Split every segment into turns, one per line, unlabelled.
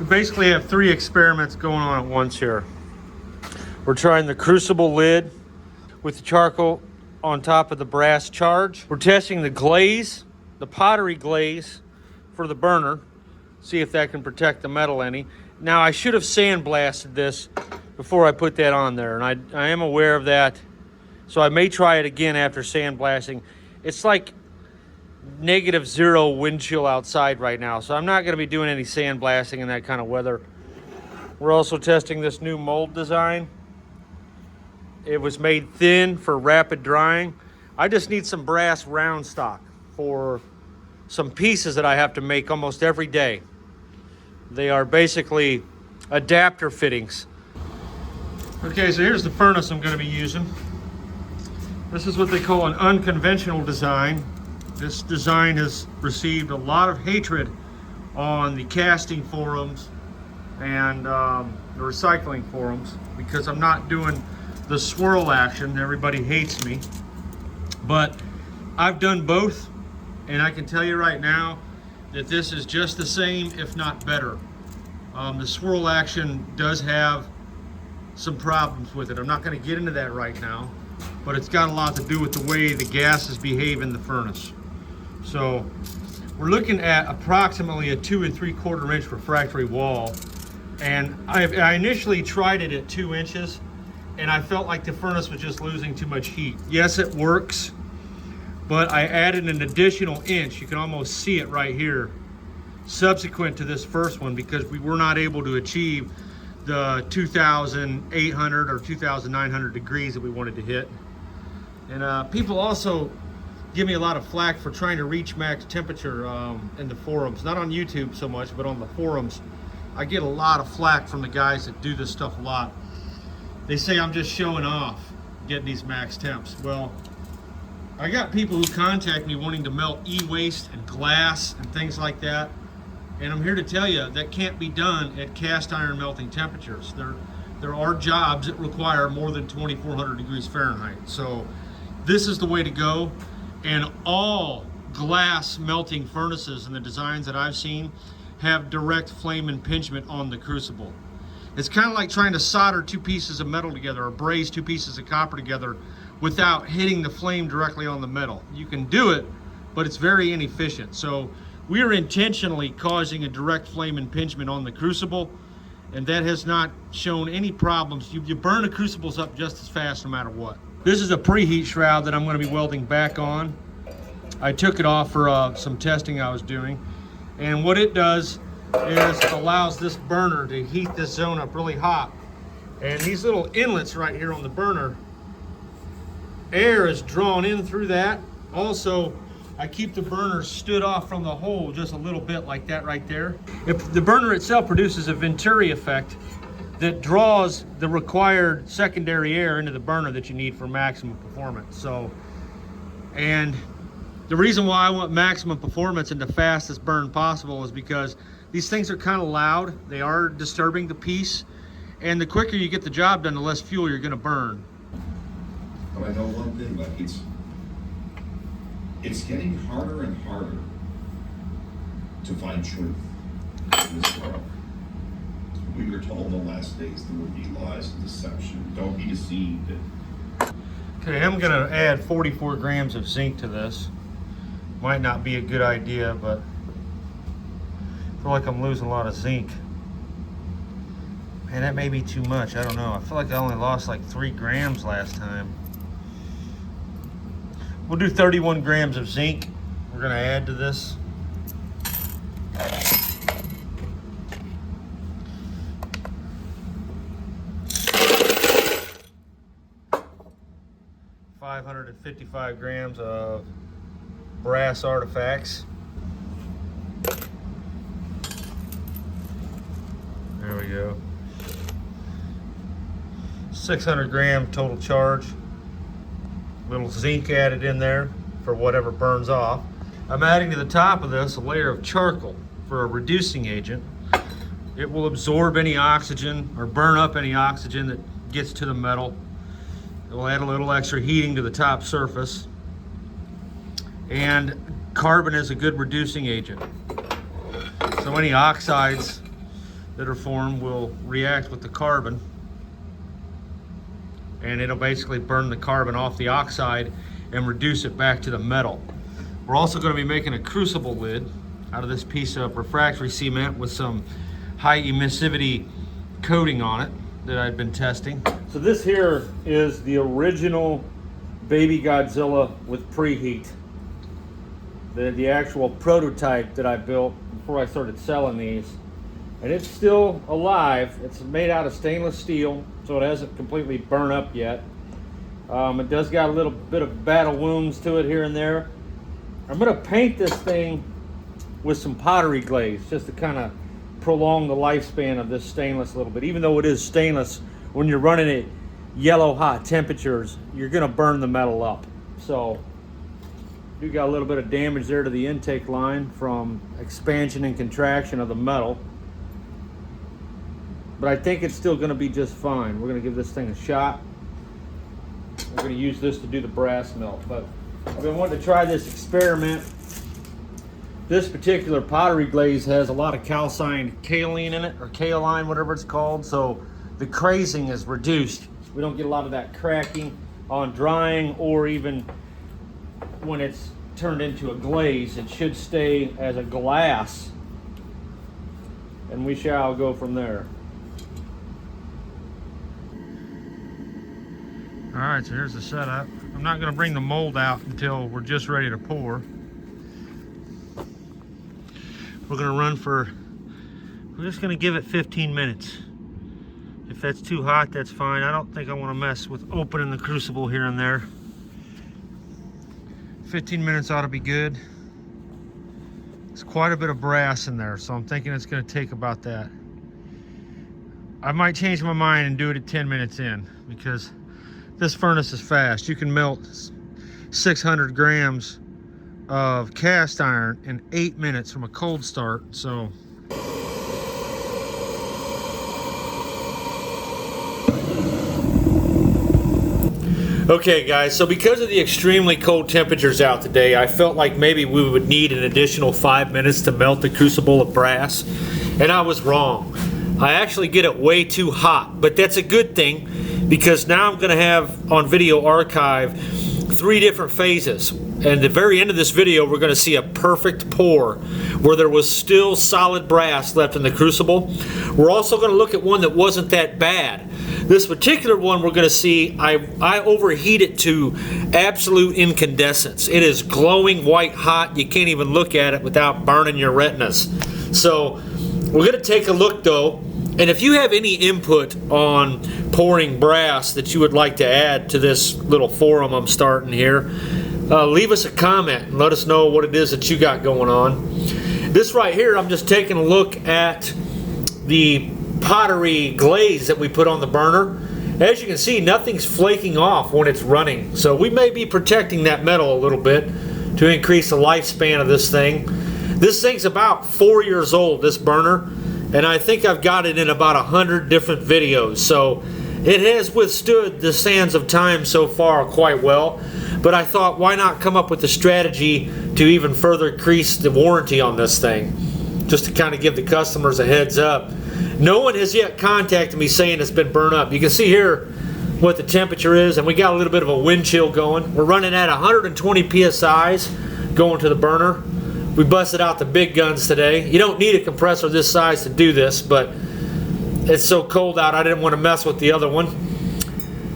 basically have three experiments going on at once here. We're trying the crucible lid with the charcoal on top of the brass charge. We're testing the glaze, the pottery glaze for the burner, see if that can protect the metal any. Now, I should have sandblasted this before I put that on there, and I am aware of that, so I may try it again after sandblasting. It's like -0 wind chill outside right now, so I'm not going to be doing any sandblasting in that kind of weather. We're also testing this new mold design. It was made thin for rapid drying. I just need some brass round stock for some pieces that I have to make almost every day. They are basically adapter fittings. Okay, so here's the furnace I'm going to be using. This is what they call an unconventional design. This design has received a lot of hatred on the casting forums and the recycling forums because I'm not doing the swirl action. Everybody hates me. But I've done both, and I can tell you right now that this is just the same, if not better. The swirl action does have some problems with it. I'm not going to get into that right now, but it's got a lot to do with the way the gases behave in the furnace. So we're looking at approximately a 2 3/4 inch refractory wall, and I initially tried it at 2 inches, and I felt like the furnace was just losing too much heat. Yes, it works, but I added an additional inch. You can almost see it right here, subsequent to this first one, because we were not able to achieve the 2,800 or 2,900 degrees that we wanted to hit. And people also give me a lot of flack for trying to reach max temperature in the forums. Not on YouTube so much, but on the forums. I get a lot of flack from the guys that do this stuff a lot. They say I'm just showing off getting these max temps. Well, I got people who contact me wanting to melt e-waste and glass and things like that. And I'm here to tell you that can't be done at cast iron melting temperatures. There are jobs that require more than 2,400 degrees Fahrenheit. So this is the way to go. And all glass melting furnaces and the designs that I've seen have direct flame impingement on the crucible. It's kind of like trying to solder two pieces of metal together or braze two pieces of copper together without hitting the flame directly on the metal. You can do it, but it's very inefficient. So we are intentionally causing a direct flame impingement on the crucible, and that has not shown any problems. You burn the crucibles up just as fast no matter what. This is a preheat shroud that I'm going to be welding back on. I took it off for some testing I was doing, and what it does is it allows this burner to heat this zone up really hot. And these little inlets right here on the burner, air is drawn in through that. Also, I keep the burner stood off from the hole just a little bit like that right there. If the burner itself produces a Venturi effect that draws the required secondary air into the burner that you need for maximum performance. So, and the reason why I want maximum performance and the fastest burn possible is because these things are kind of loud. They are disturbing the piece, and the quicker you get the job done, the less fuel you're going to burn.
But I know one thing, like it's getting harder and harder to find truth in this world. We were told in the last days there would be lies and deception. Don't be deceived.
Okay, I'm going to add 44 grams of zinc to this. Might not be a good idea, but I feel like I'm losing a lot of zinc. Man, that may be too much. I don't know. I feel like I only lost like 3 grams last time. We'll do 31 grams of zinc. We're going to add to this. $555 grams of brass artifacts. There we go. 600 gram total charge. Little zinc added in there for whatever burns off. I'm adding to the top of this a layer of charcoal for a reducing agent. It will absorb any oxygen or burn up any oxygen that gets to the metal. It will add a little extra heating to the top surface. And carbon is a good reducing agent. So any oxides that are formed will react with the carbon, and it'll basically burn the carbon off the oxide and reduce it back to the metal. We're also going to be making a crucible lid out of this piece of refractory cement with some high emissivity coating on it that I've been testing. So this here is the original Baby Godzilla with preheat. The actual prototype that I built before I started selling these. And it's still alive. It's made out of stainless steel, so it hasn't completely burned up yet. It does got a little bit of battle wounds to it here and there. I'm gonna paint this thing with some pottery glaze just to kind of prolong the lifespan of this stainless a little bit. Even though it is stainless, when you're running it yellow hot temperatures, you're gonna burn the metal up. So you got a little bit of damage there to the intake line from expansion and contraction of the metal. But I think it's still gonna be just fine. We're gonna give this thing a shot. We're gonna use this to do the brass melt. But I've been wanting to try this experiment. This particular pottery glaze has a lot of calcined kaolin in it, or kaolin, whatever it's called. So the crazing is reduced. We don't get a lot of that cracking on drying, or even when it's turned into a glaze. It should stay as a glass, and we shall go from there. All right, so here's the setup. I'm not going to bring the mold out until we're just ready to pour. We're just going to give it 15 minutes. If that's too hot, that's fine. I don't think I want to mess with opening the crucible here and there. 15 minutes ought to be good. There's quite a bit of brass in there, so I'm thinking it's going to take about that. I might change my mind and do it at 10 minutes in, because this furnace is fast. You can melt 600 grams of cast iron in 8 minutes from a cold start. So okay guys, so because of the extremely cold temperatures out today, I felt like maybe we would need an additional 5 minutes to melt the crucible of brass, and I was wrong. I actually get it way too hot, but that's a good thing, because now I'm going to have on video archive 3 different phases. And at the very end of this video, we're going to see a perfect pour where there was still solid brass left in the crucible. We're also going to look at one that wasn't that bad. This particular one we're going to see, I overheat it to absolute incandescence. It is glowing white hot. You can't even look at it without burning your retinas. So we're going to take a look though. And if you have any input on pouring brass that you would like to add to this little forum I'm starting here, leave us a comment and let us know what it is that you got going on. This right here, I'm just taking a look at the pottery glaze that we put on the burner. As you can see, nothing's flaking off when it's running. So we may be protecting that metal a little bit to increase the lifespan of this thing. This thing's about 4 years old, this burner. And I think I've got it in about 100 different videos. So it has withstood the sands of time so far quite well. But I thought, why not come up with a strategy to even further increase the warranty on this thing? Just to kind of give the customers a heads up. No one has yet contacted me saying it's been burnt up. You can see here what the temperature is, and we got a little bit of a wind chill going. We're running at 120 PSIs going to the burner. We busted out the big guns today. You don't need a compressor this size to do this, but it's so cold out I didn't want to mess with the other one.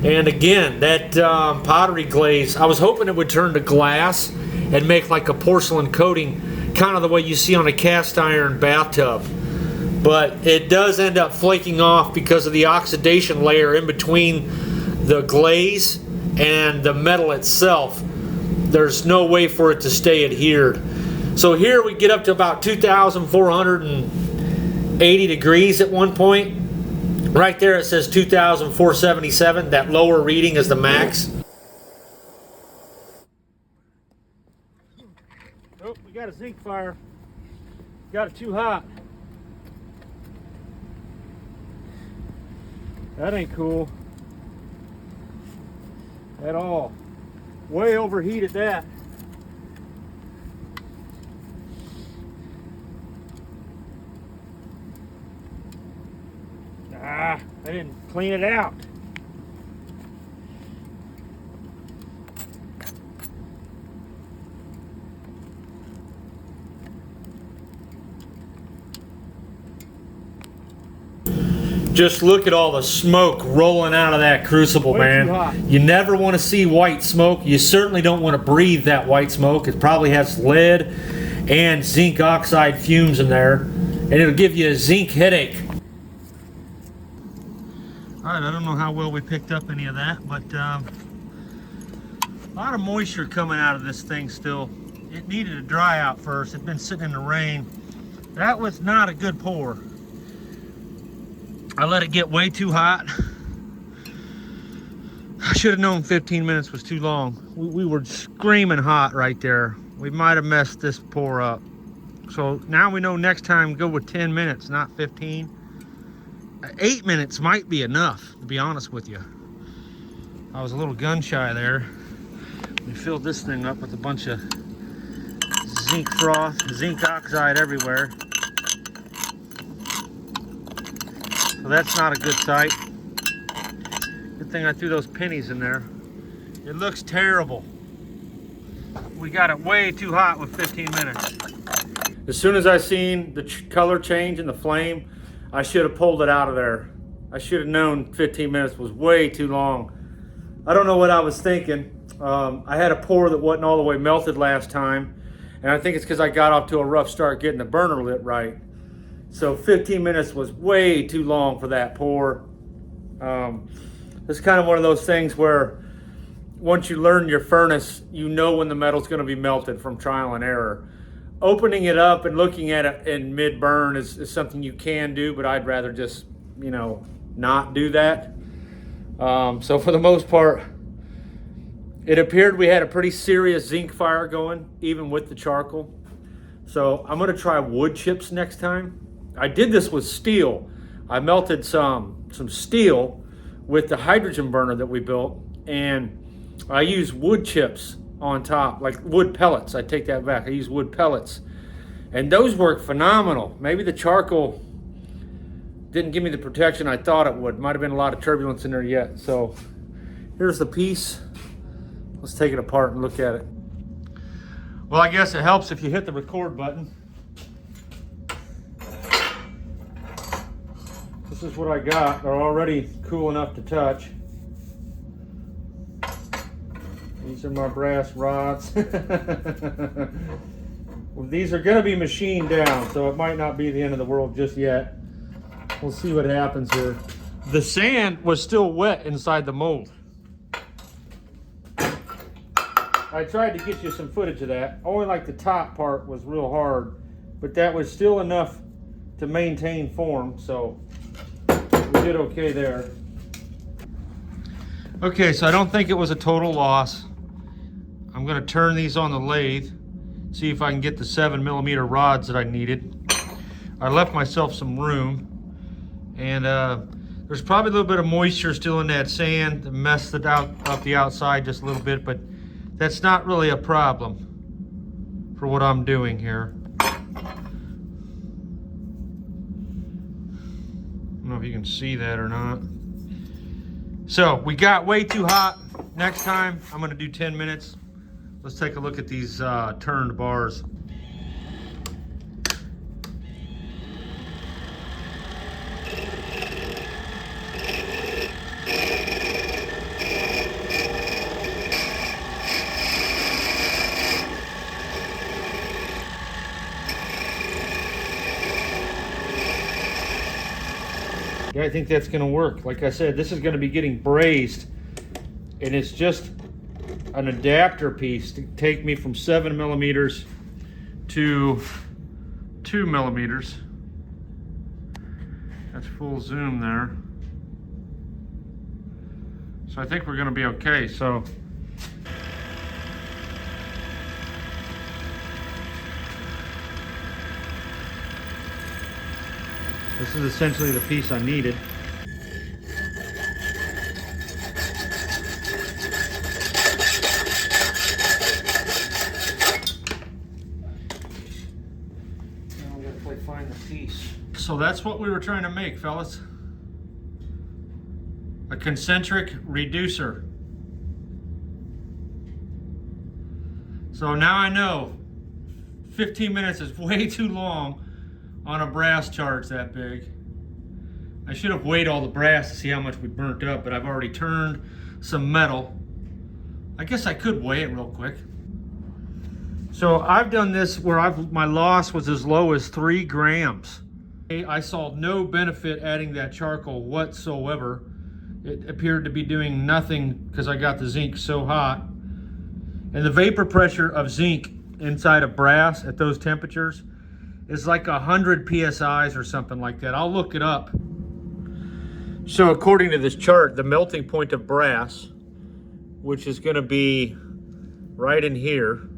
And again, that pottery glaze, I was hoping it would turn to glass and make like a porcelain coating, kind of the way you see on a cast iron bathtub. But it does end up flaking off because of the oxidation layer in between the glaze and the metal itself. There's no way for it to stay adhered. So here we get up to about 2,480 degrees at one point. Right there it says 2,477. That lower reading is the max. Oh, we got a zinc fire. Got it too hot. That ain't cool at all. Way overheated that. I didn't clean it out. Just look at all the smoke rolling out of that crucible,
Way too hot.
man. You never want to see white smoke. You certainly don't want to breathe that white smoke. It probably has lead and zinc oxide fumes in there, and it'll give you a zinc headache. All right, I don't know how well we picked up any of that, but a lot of moisture coming out of this thing still. It needed to dry out first. It'd been sitting in the rain. That was not a good pour. I let it get way too hot. I should have known 15 minutes was too long. We were screaming hot right there. We might have messed this pour up. So now we know next time go with 10 minutes, not 15. 8 minutes might be enough, to be honest with you. I was a little gun shy there. We filled this thing up with a bunch of zinc froth, zinc oxide everywhere. So that's not a good sight. Good thing I threw those pennies in there. It looks terrible. We got it way too hot with 15 minutes. As soon as I seen the color change in the flame, I should have pulled it out of there. I should have known 15 minutes was way too long. I don't know what I was thinking. I had a pour that wasn't all the way melted last time, and I think it's because I got off to a rough start getting the burner lit right. So 15 minutes was way too long for that pour. It's kind of one of those things where once you learn your furnace, you know when the metal's going to be melted from trial and error. Opening it up and looking at it in mid-burn is something you can do, but I'd rather just, not do that. So for the most part, it appeared we had a pretty serious zinc fire going, even with the charcoal. So I'm going to try wood chips next time. I did this with steel. I melted some steel with the hydrogen burner that we built, and I used wood chips on top, like wood pellets. I take that back. I use wood pellets, and those work phenomenal. Maybe the charcoal didn't give me the protection I thought it would. Might have been a lot of turbulence in there yet. So here's the piece. Let's take it apart and look at it. Well, I guess it helps if you hit the record button. This is what I got. They're already cool enough to touch. These are my brass rods. Well, these are going to be machined down, so it might not be the end of the world just yet. We'll see what happens here. The sand was still wet inside the mold. I tried to get you some footage of that. Only like the top part was real hard, but that was still enough to maintain form, so we did okay there. Okay, so I don't think it was a total loss. I'm going to turn these on the lathe, see if I can get the 7mm rods that I needed. I left myself some room, and there's probably a little bit of moisture still in that sand that messed it out up the outside just a little bit, but that's not really a problem for what I'm doing here. I don't know if you can see that or not. So we got way too hot. Next time I'm going to do 10 minutes. Let's take a look at these turned bars. Yeah, I think that's going to work. Like I said, this is going to be getting brazed, and it's just an adapter piece to take me from 7mm to 2mm. That's full zoom there. So I think we're going to be okay. So this is essentially the piece I needed. Now we gotta find the piece. So that's what we were trying to make, fellas. a concentric reducer. So now I know 15 minutes is way too long on a brass charge that big. I should have weighed all the brass to see how much we burnt up, but I've already turned some metal. I guess I could weigh it real quick. So I've done this where my loss was as low as 3 grams. I saw no benefit adding that charcoal whatsoever. It appeared to be doing nothing because I got the zinc so hot. And the vapor pressure of zinc inside of brass at those temperatures is like 100 psi's or something like that. I'll look it up. So according to this chart, the melting point of brass, which is going to be right in here,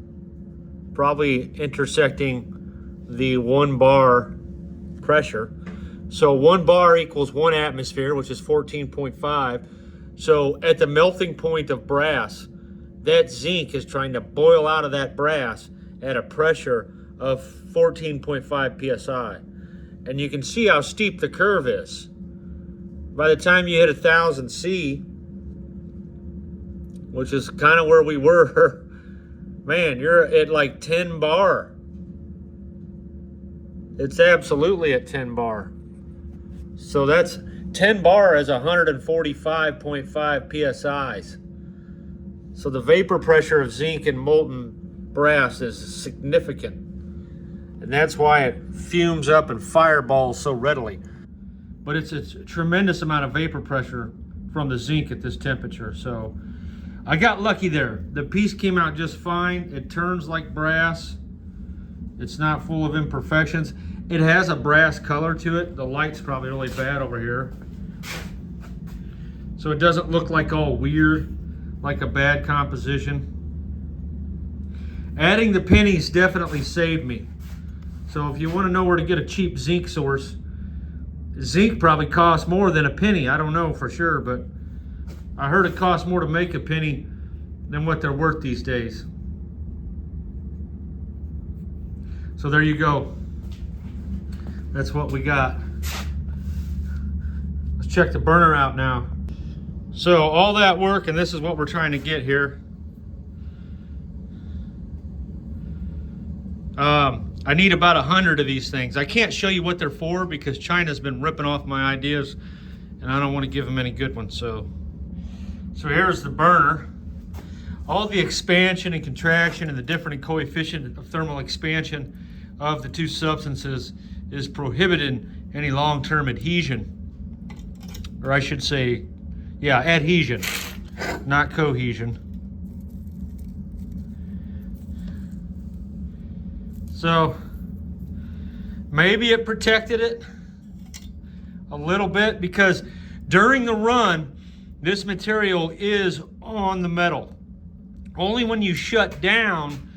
probably intersecting the 1 bar pressure. So 1 bar equals 1 atmosphere, which is 14.5. So at the melting point of brass, that zinc is trying to boil out of that brass at a pressure of 14.5 psi. And you can see how steep the curve is. By the time you hit 1000 C, which is kind of where we were, man, you're at like 10 bar. It's absolutely at 10 bar. So that's 10 bar is 145.5 psi's. So the vapor pressure of zinc and molten brass is significant. And that's why it fumes up and fireballs so readily. But it's a tremendous amount of vapor pressure from the zinc at this temperature. So I got lucky there. The piece came out just fine. It turns like brass. It's not full of imperfections. It has a brass color to it. The light's probably really bad over here. So it doesn't look like all weird, like a bad composition. Adding the pennies definitely saved me. So if you want to know where to get a cheap zinc source, zinc probably costs more than a penny. I don't know for sure, but I heard it costs more to make a penny than what they're worth these days. So there you go. That's what we got. Let's check the burner out now. So all that work, and this is what we're trying to get here. I need about 100 of these things. I can't show you what they're for because China's been ripping off my ideas and I don't want to give them any good ones. So here's the burner. All the expansion and contraction and the different coefficient of thermal expansion of the two substances is prohibiting any long-term adhesion. Or I should say, yeah, adhesion, not cohesion. So maybe it protected it a little bit because during the run, this material is on the metal. Only when you shut down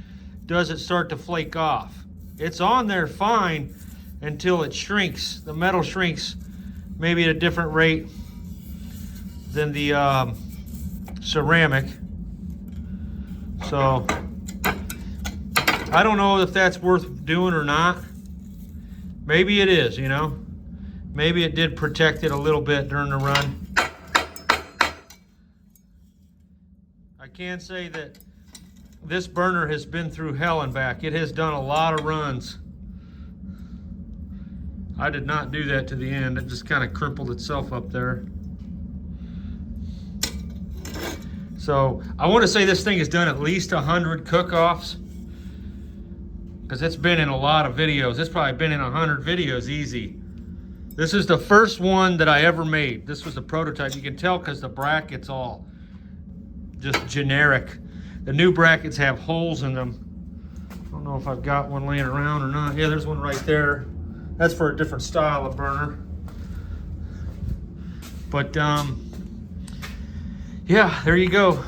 does it start to flake off. It's on there fine until it shrinks. The metal shrinks maybe at a different rate than the ceramic. So I don't know if that's worth doing or not. Maybe it is, you know. Maybe it did protect it a little bit during the run. I can say that this burner has been through hell and back. It has done a lot of runs. I did not do that to the end. It just kind of crumpled itself up there. So I want to say this thing has done at least 100 cook-offs because it's been in a lot of videos. It's probably been in 100 videos easy. This is the first one that I ever made. This was the prototype. You can tell because the brackets all just generic. The new brackets have holes in them. I don't know if I've got one laying around or not. Yeah, there's one right there. That's for a different style of burner. But yeah, there you go.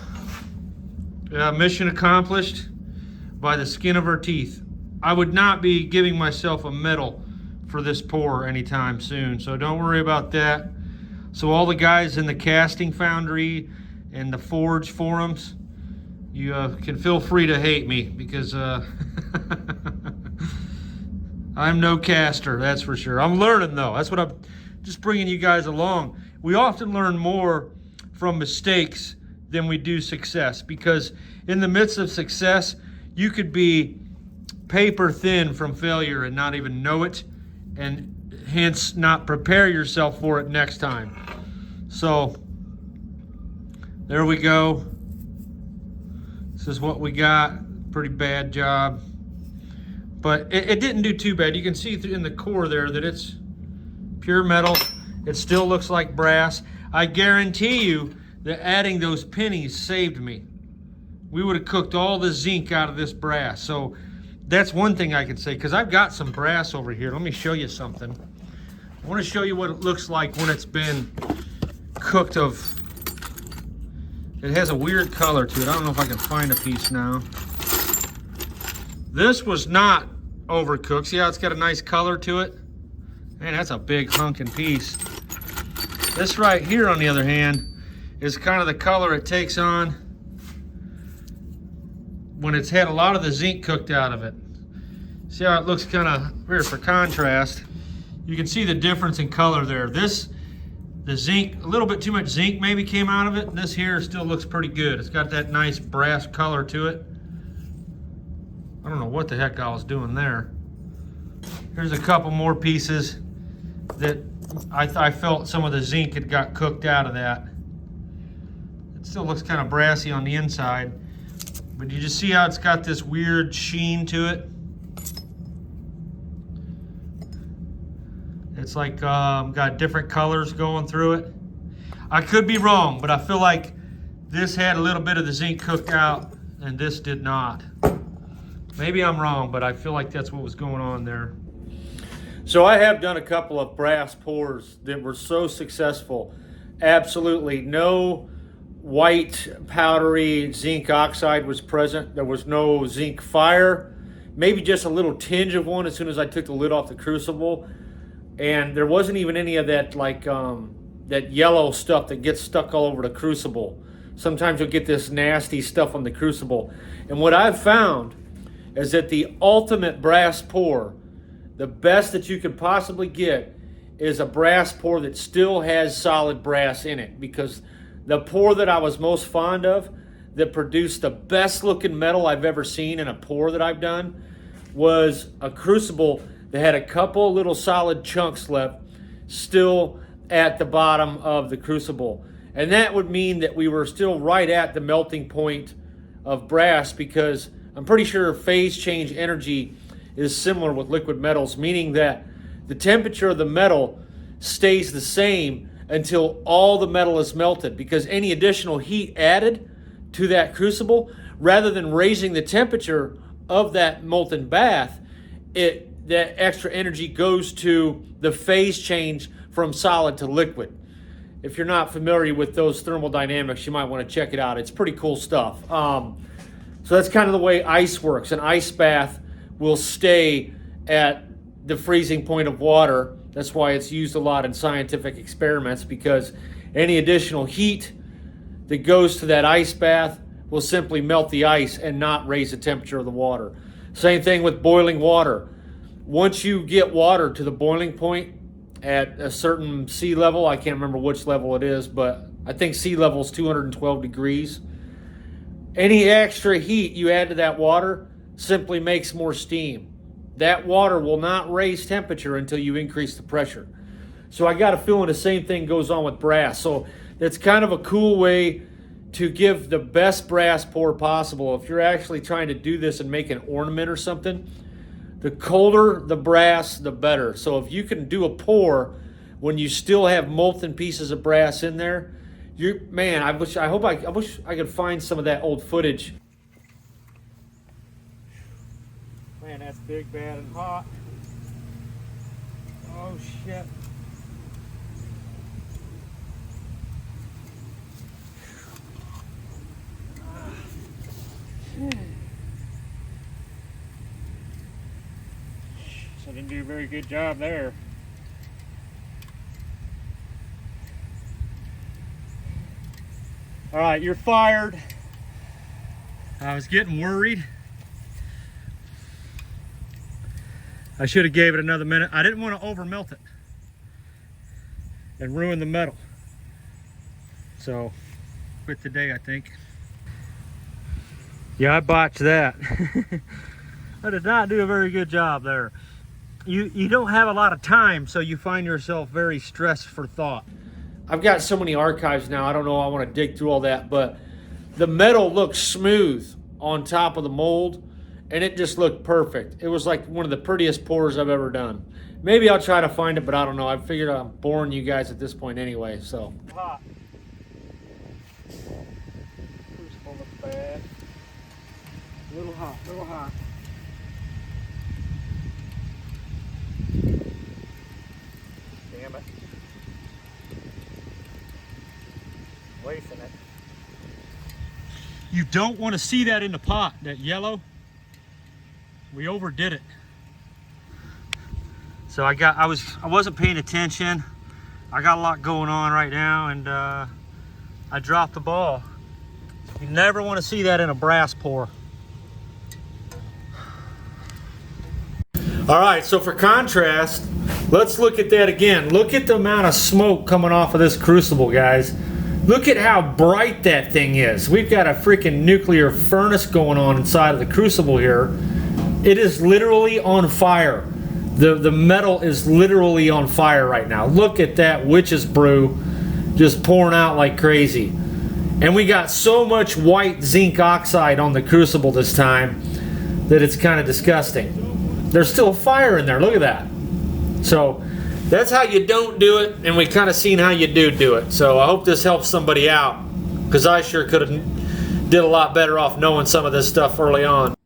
Mission accomplished by the skin of our teeth. I would not be giving myself a medal for this pour anytime soon, so don't worry about that. So all the guys in the casting foundry and the forge forums, you can feel free to hate me because I'm no caster, that's for sure. I'm learning though. That's what I'm just bringing you guys along. We often learn more from mistakes than we do success, because in the midst of success, you could be paper thin from failure and not even know it, and hence not prepare yourself for it next time. So there we go. This is what we got. Pretty bad job, but it didn't do too bad. You can see in the core there that it's pure metal. It still looks like brass. I guarantee you that adding those pennies saved me. We would have cooked all the zinc out of this brass. So that's one thing I can say, because I've got some brass over here. Let me show you something. I want to show you what it looks like when it's been cooked of. It has a weird color to it. I don't know if I can find a piece now. This was not overcooked. See how it's got a nice color to it? Man, that's a big hunkin' piece. This right here, on the other hand, is kind of the color it takes on when it's had a lot of the zinc cooked out of it. See how it looks kind of here for contrast? You can see the difference in color there. The zinc, a little bit too much zinc maybe came out of it. And this here still looks pretty good. It's got that nice brass color to it. I don't know what the heck I was doing there. Here's a couple more pieces that I felt some of the zinc had got cooked out of that. It still looks kind of brassy on the inside, but you just see how it's got this weird sheen to it. It's like got different colors going through it. I could be wrong, but I feel like this had a little bit of the zinc cooked out and this did not. Maybe I'm wrong, but I feel like that's what was going on there. So I have done a couple of brass pours that were so successful. Absolutely no white powdery zinc oxide was present. There was no zinc fire. Maybe just a little tinge of one as soon as I took the lid off the crucible. And there wasn't even any of that that yellow stuff that gets stuck all over the crucible. Sometimes you'll get this nasty stuff on the crucible. And what I've found is that the ultimate brass pour, the best that you could possibly get, is a brass pour that still has solid brass in it. Because the pour that I was most fond of, that produced the best looking metal I've ever seen in a pour that I've done, was a crucible that had a couple little solid chunks left still at the bottom of the crucible. And that would mean that we were still right at the melting point of brass, because I'm pretty sure phase change energy is similar with liquid metals, meaning that the temperature of the metal stays the same until all the metal is melted, because any additional heat added to that crucible, rather than raising the temperature of that molten bath, that extra energy goes to the phase change from solid to liquid. If you're not familiar with those thermodynamics, you might want to check it out. It's pretty cool stuff. So that's kind of the way ice works. An ice bath will stay at the freezing point of water. That's why it's used a lot in scientific experiments, because any additional heat that goes to that ice bath will simply melt the ice and not raise the temperature of the water. Same thing with boiling water. Once you get water to the boiling point at a certain sea level, I can't remember which level it is, but I think sea level is 212 degrees. Any extra heat you add to that water simply makes more steam. That water will not raise temperature until you increase the pressure. So I got a feeling the same thing goes on with brass. So it's kind of a cool way to give the best brass pour possible. If you're actually trying to do this and make an ornament or something, the colder the brass, the better. So if you can do a pour when you still have molten pieces of brass in there, man, I wish I could find some of that old footage. Man, that's big, bad, and hot. Oh shit. So I didn't do a very good job there. All right, you're fired. I was getting worried. I should have gave it another minute. I didn't want to over melt it and ruin the metal. So with today, I think. Yeah, I botched that. I did not do a very good job there. You don't have a lot of time, so you find yourself very stressed for thought. I've got so many archives now, I don't know, I want to dig through all that, but the metal looked smooth on top of the mold, and it just looked perfect. It was like one of the prettiest pours I've ever done. Maybe I'll try to find it, but I don't know. I figured I'm boring you guys at this point anyway, so. Hot. Crucible looks bad. A little hot, a little hot. Damn it. Wasting it. You don't want to see that in the pot, that yellow. We overdid it. So I wasn't paying attention. I got a lot going on right now, and I dropped the ball. You never want to see that in a brass pour. All right, so for contrast, let's look at that again. Look at the amount of smoke coming off of this crucible, guys. Look at how bright that thing is. We've got a freaking nuclear furnace going on inside of the crucible here. It is literally on fire. The metal is literally on fire right now. Look at that witch's brew just pouring out like crazy. And we got so much white zinc oxide on the crucible this time that it's kind of disgusting. There's still fire in there, look at that. So that's how you don't do it, and we kind of seen how you do it. So I hope this helps somebody out, because I sure could have did a lot better off knowing some of this stuff early on.